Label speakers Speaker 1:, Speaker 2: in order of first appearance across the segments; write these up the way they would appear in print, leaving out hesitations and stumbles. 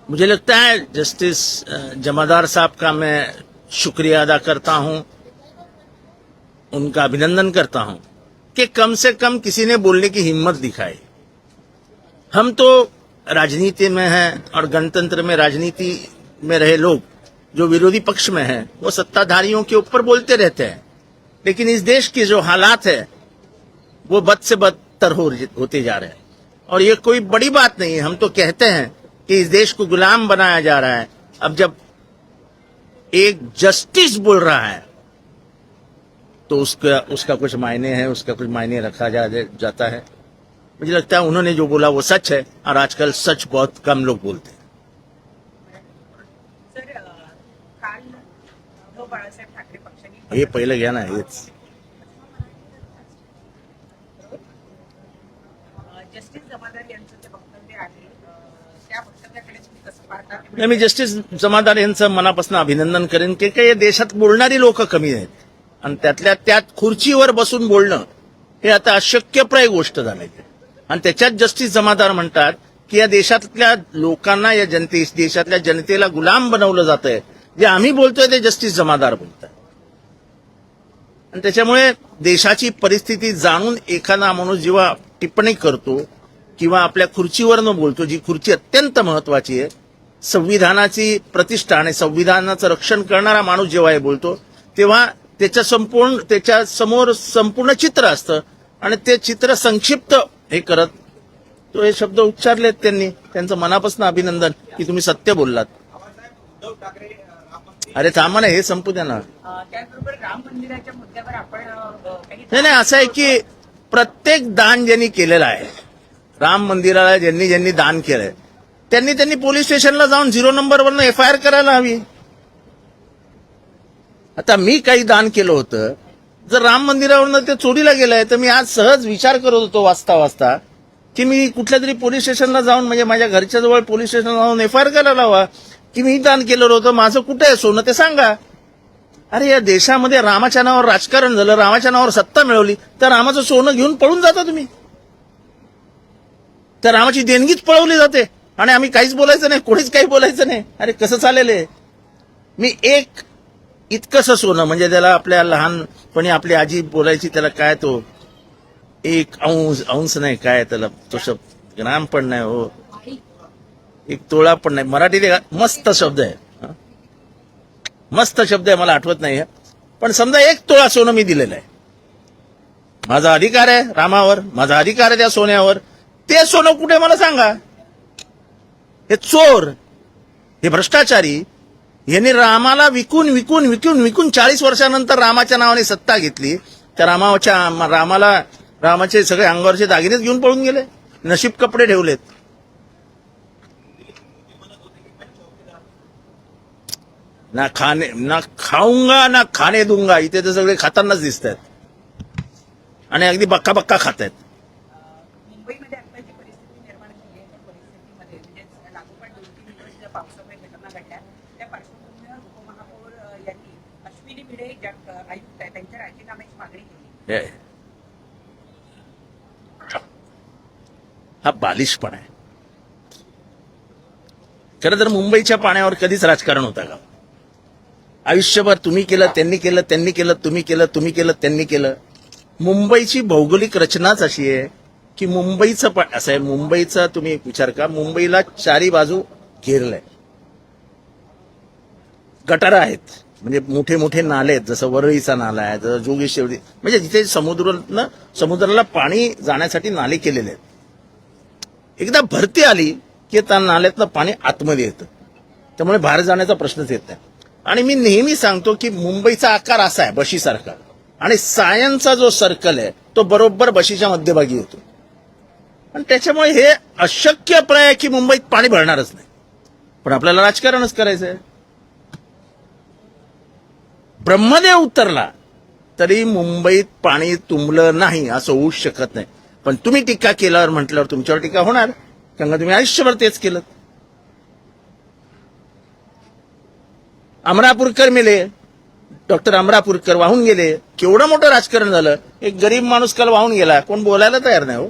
Speaker 1: मुझे लगता है जस्टिस जमादार साहब का मैं शुक्रिया अदा करता हूं, उनका अभिनंदन करता हूं कि कम से कम किसी ने बोलने की हिम्मत दिखाई। हम तो राजनीति में हैं और गणतंत्र में राजनीति में रहे लोग जो विरोधी पक्ष में हैं वो सत्ताधारियों के ऊपर बोलते रहते हैं, लेकिन इस देश की जो हालात है वो बद से बदतर होते जा रहे हैं और ये कोई बड़ी बात नहीं है। हम तो कहते हैं कि इस देश को गुलाम बनाया जा रहा है। अब जब एक जस्टिस बोल रहा है तो उसका कुछ मायने है, उसका कुछ मायने रखा जाता है। मुझे लगता है उन्होंने जो बोला वो सच है और आजकल सच बहुत कम लोग बोलते हैं। हे पहिलं घ्या ना, हेच
Speaker 2: जस्टिस जमादार यांचं जे वक्तव्य आहे त्या वक्तव्याकडे तुम्ही कसं पाहता?
Speaker 1: मी जस्टिस जमादार यांचं मनापासून अभिनंदन करेन की या देशात बोलणारी लोक कमी आहेत आणि त्यातल्या त्यात खुर्चीवर बसून बोलणं हे आता अशक्यप्राय गोष्ट झाली आणि त्याच्यात जस्टिस जमादार म्हणतात की या देशातल्या लोकांना, या देशातल्या जनतेला गुलाम बनवलं जातंय. जे आम्ही बोलतोय ते जस्टिस जमादार बोलतात आणि त्याच्यामुळे देशाची परिस्थिती जाणून एखादा माणूस जेव्हा टिप्पणी करतो किंवा आपल्या खुर्चीवरनं बोलतो, जी खुर्ची अत्यंत महत्वाची आहे, संविधानाची प्रतिष्ठा आणि संविधानाचं रक्षण करणारा माणूस जेव्हा हे बोलतो तेव्हा त्याच्या समोर संपूर्ण चित्र असतं आणि ते चित्र संक्षिप्त हे करत तो हे शब्द उच्चारलेत त्यांनी. त्यांचं मनापासून अभिनंदन की तुम्ही सत्य बोललात. अरे थांबा ना, हे संपू द्या ना.
Speaker 2: त्याचबरोबर राम मंदिराच्या मुद्द्यावर आपण
Speaker 1: नाही, असं आहे की प्रत्येक दान ज्यांनी केलेलं आहे, राम मंदिराला ज्यांनी दान केलंय त्यांनी पोलीस स्टेशनला जाऊन 0 नंबरवरनं FIR करायला हवी. आता मी काही दान केलं होतं, जर राम मंदिरावरनं ते चोरीला गेलंय तर मी आज सहज विचार करत होतो वाचता की मी कुठल्या तरी पोलीस स्टेशनला जाऊन, म्हणजे माझ्या घरच्या जवळ पोलीस स्टेशनला जाऊन FIR करायला हवा की मी दान केलं होतं, माझं कुठे आहे सोनं ते सांगा. अरे या देशामध्ये रामाच्या नावावर राजकारण झालं, रामाच्या नावावर सत्ता मिळवली तर रामाचं सोनं घेऊन पळून जाता तुम्ही, तर रामाची देणगीच पळवली जाते आणि आम्ही काहीच बोलायचं नाही, कोणीच काही बोलायचं नाही. अरे कसं चालेल आहे? मी एक इतकंसं सोनं, म्हणजे त्याला आपल्या लहानपणी आपली आजी बोलायची, त्याला काय तो 1 अंश नाही, काय त्याला तो शब्द ग्राम पण नाही हो, 1 तोळा पण नाही, मराठीत मस्त शब्द आहे, मस्त शब्द आहे, मला आठवत नाही. पण समजा 1 तोळा सोनं मी दिलेलं आहे, माझा अधिकार आहे रामावर, माझा अधिकार आहे त्या सोन्यावर. ते सोनं कुठे मला सांगा. हे चोर, हे भ्रष्टाचारी, यांनी रामाला विकून 40 वर्षानंतर रामाच्या नावाने सत्ता घेतली. त्या रामाचे सगळे अंगावरचे दागिनेच घेऊन पळून गेले, नशीब कपडे ठेवलेत. ना खाऊंगा ना खाणे दूंगा, इथे तर सगळे खातानाच दिसत आहेत आणि अगदी बक्का खात आहेत.
Speaker 2: मुंबईमध्ये आता जी परिस्थिती निर्माण झाली आहे त्या परिस्थितीमध्ये म्हणजे लागोपाठ 2-3 दिवस ज्या पावसामुळे घटना घडल्या त्या पार्श्वभूमीवर उपमहापौर यांनी अश्विनी भिडे ज्या आयुक्त आहेत त्यांच्या राजीनाम्याची मागणी केली.
Speaker 1: हा बालिशपणा आहे. खरं तर मुंबईच्या पाण्यावर कधीच राजकारण होता का? आयुष्यभर तुम्ही केलं, त्यांनी केलं, त्यांनी केलं, तुम्ही केलं, त्यांनी केलं. मुंबईची भौगोलिक रचनाच अशी आहे की मुंबईचं पण असं आहे, मुंबईचा तुम्ही विचार का, मुंबईला 4ही बाजू घेरलंय, गटारं आहेत, म्हणजे मोठे मोठे नाले आहेत, जसं वरळीचा नाला आहे, जसं जोगेश्वरी, म्हणजे जिथे समुद्राला पाणी जाण्यासाठी नाले केलेले आहेत. एकदा भरती आली की त्या नाल्यातलं पाणी आतमध्ये येतं, त्यामुळे बाहेर जाण्याचा प्रश्नच येत नाही. आणि मी नेहमी सांगतो की मुंबईचा आकार असा आहे बशीसारखा, आणि सायनचा जो सर्कल आहे तो बरोबर बशीच्या मध्यभागी येतो, आणि त्याच्यामुळे हे अशक्यप्राय आहे की मुंबईत पाणी भरणारच नाही. पण आपल्याला राजकारणच करायचंय. ब्रह्मदेव उतरला तरी मुंबईत पाणी तुंबलं नाही असं होऊच शकत नाही. पण तुम्ही टीका केल्यावर म्हटल्यावर तुमच्यावर टीका होणार, कारण तुम्ही आयुष्यभर तेच केलं. अमरापूरकर मेले, डॉक्टर अमरापूरकर वाहून गेले, केवढं मोठं राजकारण झालं. एक गरीब माणूस काल वाहून गेला, कोण बोलायला तयार नाही हो.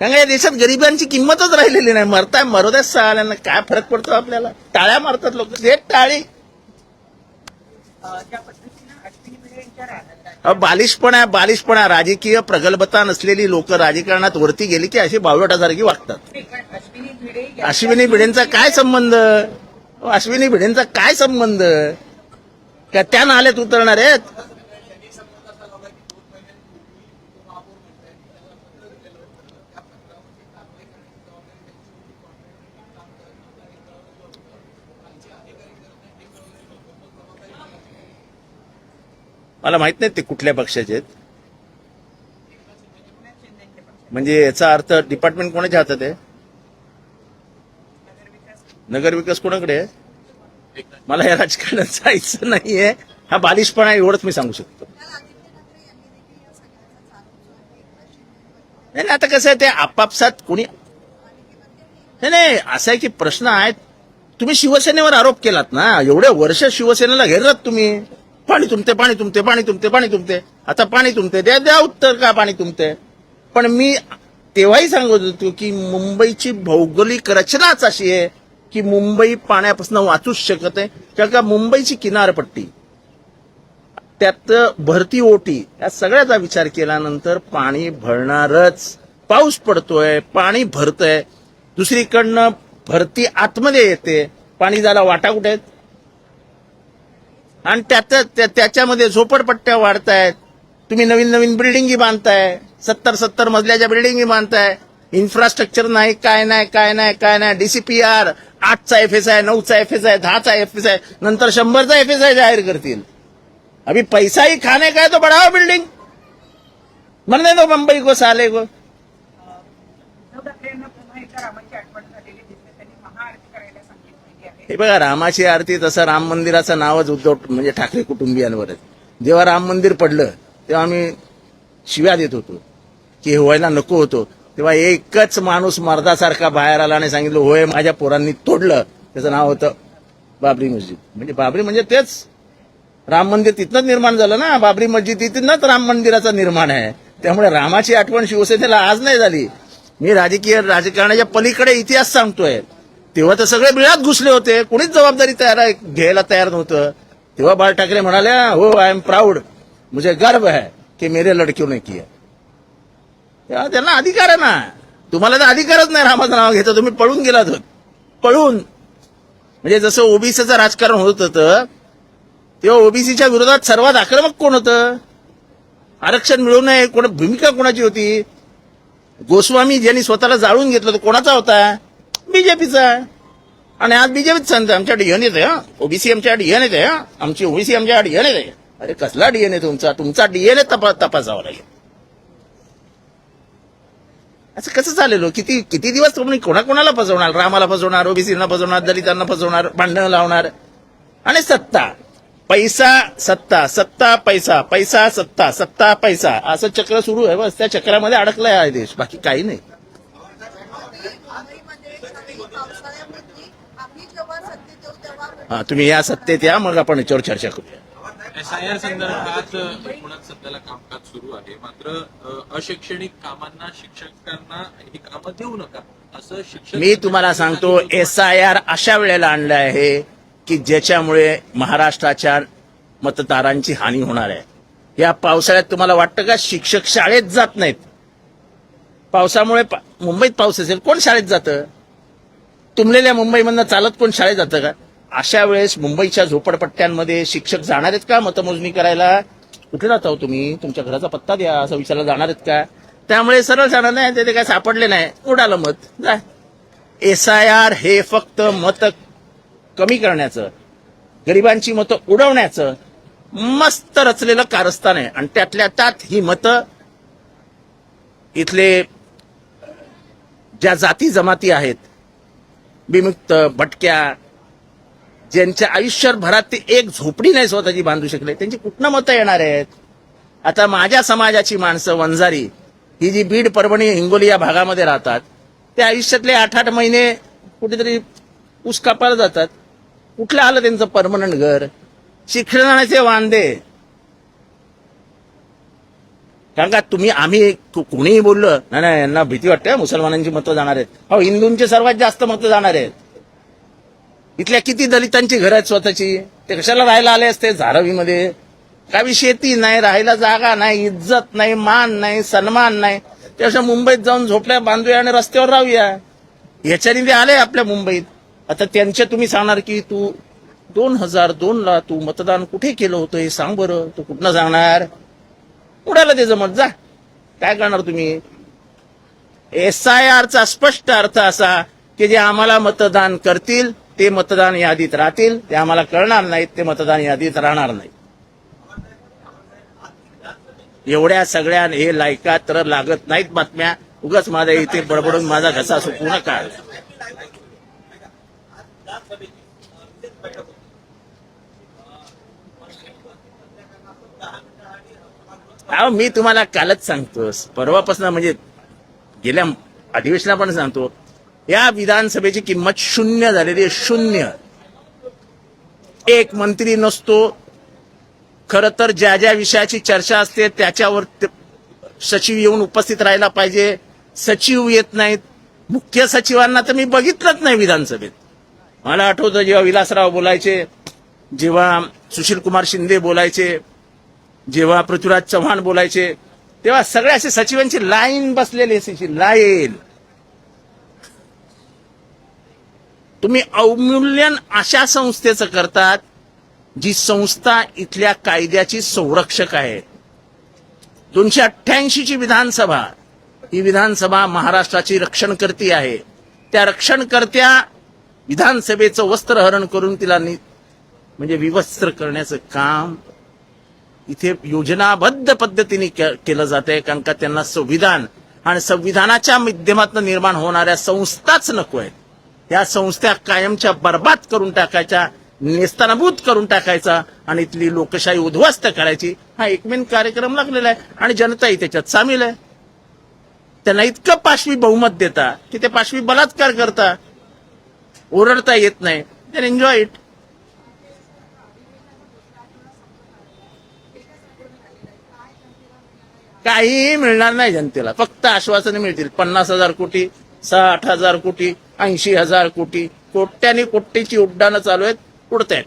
Speaker 1: कारण का या देशात गरिबांची किंमतच राहिलेली नाही. मरताय मरू द्या सगळ्यांना, काय फरक पडतो आपल्याला. टाळ्या मारतात लोक, देत टाळी.
Speaker 2: ज्या पद्धतीनं अश्विनी भिडे यांच्या
Speaker 1: बालिशपणा राजकीय प्रगल्भता नसलेली लोक राजकारणात वरती गेली की अशी बावळटासारखी वागतात.
Speaker 2: अश्विनी भिडे
Speaker 1: अश्विनी भिडेंचा काय संबंध? अश्विनी भिडेंचा काय संबंध? का त्या नाल्यात उतरणार आहेत? मला माहित नाही ते कुठल्या पक्षाचे आहेत. म्हणजे याचा अर्थ डिपार्टमेंट कोणाच्या हातात आहे? नगर विकास कोणाकडे आहे? मला या राजकारणात जायचं नाहीये. हा बालिशपणा एवढंच मी सांगू शकतो. नाही आता कसं आहे, ते आपापसात कोणी नाही असं आहे की प्रश्न आहे. तुम्ही शिवसेनेवर आरोप केलात ना, एवढ्या वर्ष शिवसेनेला घेरलात तुम्ही. पाणी तुमते, पाणी तुमते, पाणी तुमते, पाणी तुमते. आता पाणी तुमते, द्या उत्तर का पाणी तुमते. पण मी तेव्हाही सांगत होतो की मुंबईची भौगोलिक रचनाच अशी आहे की मुंबई पाण्यापासून वाचूच शकत आहे. कारण का मुंबईची किनारपट्टी, त्यात भरती ओटी, या सगळ्याचा विचार केल्यानंतर पाणी भरणारच. पाऊस पडतोय, पाणी भरतंय, दुसरीकडनं भरती आतमध्ये येते, पाणी जायला वाटा कुठे आहेत. आणि त्याच्यामध्ये झोपडपट्ट्या वाढतायत. तुम्ही नवीन नवीन बिल्डिंगी बांधताय, 70 मजल्याच्या बिल्डिंगी बांधताय. इन्फ्रास्ट्रक्चर नाही, काय नाही. डीसीपीआर 8चा FSI, 9चा FSI, 10चा FSI, नंतर 100चा FSI जाहीर करतील. अभी पैसा ही खाने का है तो बढ़ाओ बिल्डिंग, मरने दो मुंबई को, साले को.
Speaker 2: उद्धव ठाकरे यांना पुन्हा एकदा रामाची आठवण झालेली दिसते. त्यांनी महाआरती करायला सांगितलेली आहे.
Speaker 1: हे बघा, रामाची आरती, तसं राम मंदिराचं नावच उद्धव म्हणजे ठाकरे कुटुंबियांवर आहे. जेव्हा राम मंदिर पडलं तेव्हा आम्ही शिव्या देत होतो की हे व्हायला नको होतो. तेव्हा एकच माणूस मर्दासारखा बाहेर आला आणि सांगितलं होय माझ्या पोरांनी तोडलं. त्याचं नाव होतं बाबरी मस्जिद. म्हणजे बाबरी म्हणजे तेच राम मंदिर तिथनंच निर्माण झालं ना. बाबरी मस्जिद तिथनंच राम मंदिराचं निर्माण आहे. त्यामुळे रामाची आठवण शिवसेनेला आज नाही झाली. मी राजकारणाच्या पलीकडे इतिहास सांगतोय. तेव्हा तर सगळे बिळात घुसले होते, कोणीच जबाबदारी घ्यायला तयार नव्हतं. तेव्हा बाळ ठाकरे म्हणाले हो आय एम प्राऊड, मुझे गर्व है की मेरे लडकियों ने किया. तेव्हा त्यांना अधिकार आहे ना. तुम्हाला तर अधिकारच नाही रामाचं नाव घेतं. तुम्ही पळून गेलात. पळून म्हणजे जसं ओबीसीचं राजकारण होत होतं तेव्हा ओबीसीच्या विरोधात सर्वात आक्रमक कोण होतं? आरक्षण मिळू नये भूमिका कोणाची होती? गोस्वामी ज्यांनी स्वतःला जाळून घेतलं तो कोणाचा होता? बीजेपीचा. आणि आज बीजेपीच सांगतं आमच्या डीएनएत आहे, ओबीसी आमच्या डीएनएत आहे, आमची ओबीसी आमच्या डीएनएत आहे. अरे कसला डीएनए तुमचा डीएनए तपासावा लागेल. असं कसं चालेल? किती दिवस तुम्ही कोणाकोणाला फसवणार? रामाला फसवणार, ओबीसीला फसवणार, दलितांना फसवणार, भांडणं लावणार. आणि सत्ता पैसा, सत्ता पैसा, पैसा सत्ता, सत्ता पैसा, असं चक्र सुरू आहे. बस त्या चक्रामध्ये अडकलाय हा देश, बाकी काही नाही. हा, तुम्ही या सत्तेत या, मग आपण याच्यावर चर्चा करूया.
Speaker 3: SIR संदर्भात पुण्यात सध्याला कामकाज सुरू आहे. मात्र अशैक्षणिक कामांना शिक्षकांना ही कामं देऊ नका असं शिक्षक.
Speaker 1: मी तुम्हाला सांगतो, SIR अशा वेळेला आणलं आहे की ज्याच्यामुळे महाराष्ट्राच्या मतदारांची हानी होणार आहे. या पावसाळ्यात तुम्हाला वाटतं का शिक्षक शाळेत जात नाहीत? पावसामुळे मुंबईत पाऊस असेल, कोण शाळेत जातं? तुंबलेल्या मुंबईमधनं चालत कोण शाळेत जातं का? अशा वेळेस मुंबईच्या झोपडपट्ट्यांमध्ये शिक्षक जाणार आहेत का मतमोजणी करायला? कुठे राहता हो तुम्ही? तुमच्या घराचा पत्ता द्या असं विचारायला जाणार आहेत का? त्यामुळे सरळ जाणार नाही. ते काय सापडले नाही, उडालं मत. जा. SIR हे फक्त मत कमी करण्याचं, गरिबांची मतं उडवण्याचं मस्त रचलेलं कारस्थान आहे. आणि त्यातल्या त्यात ही मतं इथले ज्या जाती जमाती आहेत, विमुक्त, भटक्या, ज्यांच्या आयुष्यभरात ते एक झोपडी नाही स्वतःची बांधू शकले, त्यांची कुठनं मतं येणार आहेत? आता माझ्या समाजाची माणसं, वंजारी, ही जी बीड, परभणी, हिंगोली या भागामध्ये राहतात, त्या आयुष्यातले 8-8 महिने कुठेतरी ऊस कापायला जातात. कुठलं आलं त्यांचं परमनंट घर? शिक्षणाचे वांदे. कारण का तुम्ही आम्ही कोणीही बोललं नाही नाही यांना भीती वाटते मुसलमानांची मतं जाणार आहेत. हो, हिंदूंचे सर्वात जास्त मतं जाणार आहेत. इथल्या किती दलितांची घरं आहेत स्वतःची, ते कशाला राहायला आले असते धारावीमध्ये? काही शेती नाही, राहायला जागा नाही, इज्जत नाही, मान नाही, सन्मान नाही. त्यापेक्षा मुंबईत जाऊन झोपड्या बांधूया आणि रस्त्यावर राहूया. ह्याच्याने ते आले आपल्या मुंबईत. आता त्यांच्या तुम्ही सांगणार की तू 2002ला तू मतदान कुठे केलं होतं हे सांग बरं. तू कुठनं सांगणार? उडाला ते जमत जा. काय करणार तुम्ही? SIRचा स्पष्ट अर्थ असा की जे आम्हाला मतदान करतील ते मतदान यादीत राहतील, ते आम्हाला कळणार नाहीत ते मतदान यादीत राहणार नाही. एवढ्या सगळ्या हे लायकात तर लागत नाहीत बातम्या. उगाच माझ्या इथे बडबडून माझा घसा सुकू नका. मी तुम्हाला कालच सांगतो, परवापासून म्हणजे गेल्या अधिवेशनात पण सांगतो, या विधानसभेची किंमत शून्य झालेली आहे. शून्य. एक मंत्री नसतो. खरं तर ज्या ज्या विषयाची चर्चा असते त्याच्यावर सचिव येऊन उपस्थित राहायला पाहिजे. सचिव येत नाहीत. मुख्य सचिवांना तर मी बघितलंच नाही विधानसभेत. मला आठवतं जेव्हा विलासराव बोलायचे, जेव्हा सुशीलकुमार शिंदे बोलायचे, जेव्हा पृथ्वीराज चव्हाण बोलायचे, तेव्हा सगळ्या असे सचिवांची लाईन बसलेली असायची. लाईन. तुम्ही अवमूल्यन अशा संस्थेचं करतात जी संस्था इथल्या कायद्याची संरक्षक आहे. 288ची विधानसभा, ही विधानसभा महाराष्ट्राची रक्षणकर्ती आहे. त्या रक्षणकर्त्या विधानसभेचं वस्त्रहरण करून तिला म्हणजे विवस्त्र करण्याचं काम इथे योजनाबद्ध पद्धतीने केलं जात आहे. कारण का त्यांना संविधान आणि संविधानाच्या माध्यमातून निर्माण होणाऱ्या संस्थाच नको आहेत. या संस्था कायमच्या बर्बाद करून टाकायच्या, नेस्तनाबूत करून टाकायचा आणि इथली लोकशाही उद्ध्वस्त करायची, हा एकमेव कार्यक्रम लागलेला आहे. आणि जनताही त्याच्यात सामील आहे. त्यांना इतकं पाशवी बहुमत देता की ते पाशवी बलात्कार करता. ओरडता येत नाही. Than enjoy it. काहीही मिळणार नाही जनतेला. फक्त आश्वासने मिळतील. 50,000 कोटी, 60,000 कोटी, 80,000 कोटी, कोट्यानी कोटीची उड्डाणं चालू आहेत. उडत आहेत.